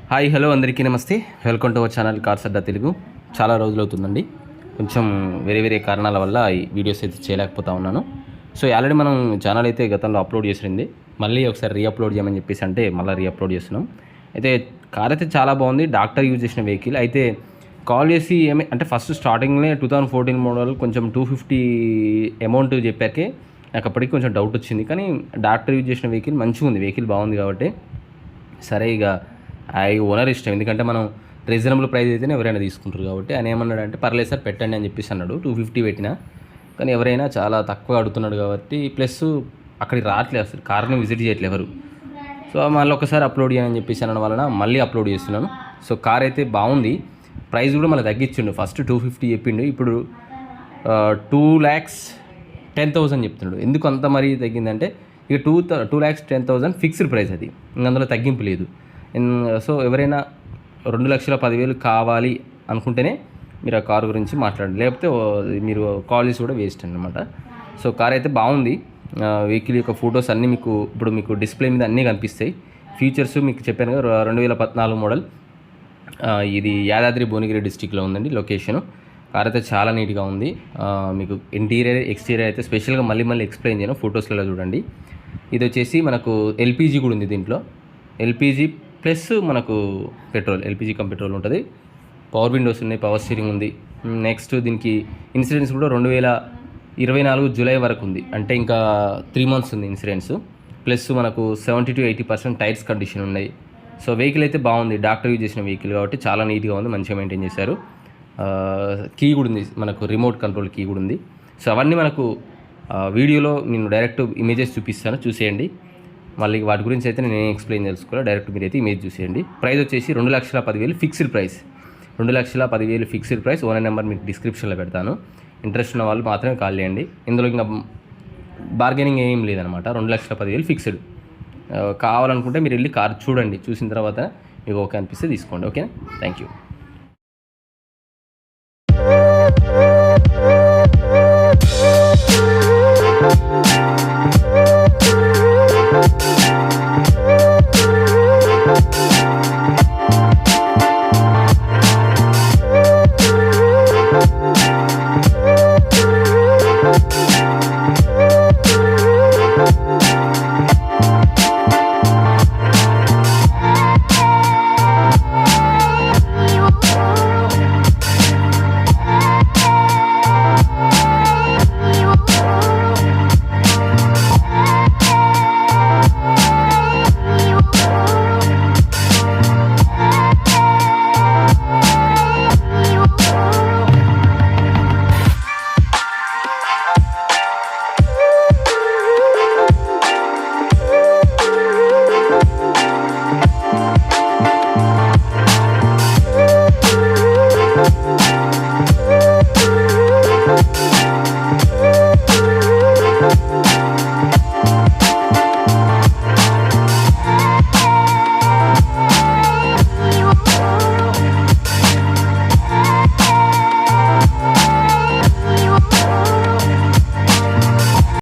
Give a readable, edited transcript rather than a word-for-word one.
Hi hello అందరికీ నమస్తే. Welcome to our channel cars Adda Telugu. చాలా రోజులు అవుతుందండి, కొంచెం వేరే వేరే కారణాల వల్ల ఈ వీడియోస్ అయితే చేయలేకపోతా ఉన్నాను. సో ఆల్రెడీ మనం ఛానల్ అయితే గతంలో అప్లోడ్ చేసింది, మళ్ళీ ఒకసారి రీఅప్లోడ్ చేయమని చెప్పేసి అంటే మళ్ళీ రీఅప్లోడ్ చేస్తున్నాం. అయితే కార్ అయితే చాలా బాగుంది, డాక్టర్ యూజ్ చేసిన వెహికల్. అయితే కాల్ చేసి అంటే ఫస్ట్ స్టార్టింగ్లో 2014 మోడల్ కొంచెం 250 అమౌంట్ చెప్పాకే నాకు అప్పటికి కొంచెం డౌట్ వచ్చింది. కానీ డాక్టర్ యూజ్ చేసిన వెహికల్ మంచిగా ఉంది, వెహికల్ బాగుంది కాబట్టి సరే ఇక ఓనర్ ఇష్టం, ఎందుకంటే మనం రీజనబుల్ ప్రైస్ అయితేనే ఎవరైనా తీసుకుంటారు కాబట్టి ఆయన ఏమన్నాడంటే పర్లేదు సార్ పెట్టండి అని చెప్పేసి అన్నాడు. 250 పెట్టినా, కానీ ఎవరైనా చాలా తక్కువ అడుగుతున్నాడు కాబట్టి ప్లస్ అక్కడికి రావట్లేదు, అసలు కార్ని విజిట్ చేయట్లేదు ఎవరు. సో మళ్ళీ ఒకసారి అప్లోడ్ చేయని చెప్పేసి అనడం వలన మళ్ళీ అప్లోడ్ చేస్తున్నాను. సో కార్ అయితే బాగుంది, ప్రైస్ కూడా మళ్ళీ తగ్గించిండు. ఫస్ట్ 250 చెప్పిండు, ఇప్పుడు 2,10,000 చెప్తున్నాడు. ఎందుకు అంత మరీ తగ్గిందంటే ఇక 2,10,000 ఫిక్స్డ్ ప్రైస్, అది ఇంక అందులో తగ్గింపు లేదు. సో ఎవరైనా 2,10,000 కావాలి అనుకుంటేనే మీరు ఆ కారు గురించి మాట్లాడండి, లేకపోతే మీరు కాల్ చేసి కూడా వేస్ట్ అనమాట. సో కార్ అయితే బాగుంది, వెహికల్ యొక్క ఫొటోస్ అన్నీ మీకు డిస్ప్లే మీద అన్నీ కనిపిస్తాయి. ఫీచర్స్ మీకు చెప్పాను కదా, 2014 మోడల్, ఇది యాదాద్రి భువనగిరి డిస్టిక్లో ఉందండి లొకేషను. కార్ అయితే చాలా నీట్గా ఉంది. మీకు ఇంటీరియర్ ఎక్స్టీరియర్ అయితే స్పెషల్గా మళ్ళీ ఎక్స్ప్లెయిన్ చేయను, ఫొటోస్లలో చూడండి. ఇది వచ్చేసి మనకు ఎల్పిజి కూడా ఉంది దీంట్లో, ఎల్పిజి ప్లస్ మనకు పెట్రోల్, ఎల్పిజి కమ్ పెట్రోల్ ఉంటుంది. పవర్ విండోస్ ఉన్నాయి, పవర్ స్టీరింగ్ ఉంది. నెక్స్ట్ దీనికి ఇన్సూరెన్స్ కూడా 2024 జూలై వరకు ఉంది, అంటే ఇంకా 3 months ఉంది ఇన్సూరెన్స్. ప్లస్ మనకు 70 to 80% టైర్స్ కండిషన్ ఉన్నాయి. సో వెహికల్ అయితే బాగుంది, డాక్టర్ యూజ్ చేసిన వెహికల్ కాబట్టి చాలా నీట్గా ఉంది, మంచిగా మెయింటైన్ చేశారు. కీ కూడా ఉంది మనకు, రిమోట్ కంట్రోల్ కీ కూడా ఉంది. సో అవన్నీ మనకు వీడియోలో నేను డైరెక్ట్ ఇమేజెస్ చూపిస్తాను, చూసేయండి. మళ్ళీ వాటి గురించి అయితే నేను ఎక్స్ప్లెయిన్ తెలుసుకోవాలి, డైరెక్ట్ మీరైతే ఇమేజ్ చూసేయండి. ప్రైస్ వచ్చేసి 2,10,000 fixed price, 2,10,000 fixed price. Owner number మీకు డిస్క్రిప్షన్లో పెడతాను, ఇంట్రెస్ట్ ఉన్న వాళ్ళు మాత్రమే కాల్ చేయండి. ఇందులో ఇంకా బార్గెనింగ్ ఏం లేదనమాట, 2,10,000 ఫిక్స్డ్. కావాలనుకుంటే మీరు వెళ్ళి కార్ చూడండి, చూసిన తర్వాత మీకు ఓకే అనిపిస్తే తీసుకోండి. Okay, thank you.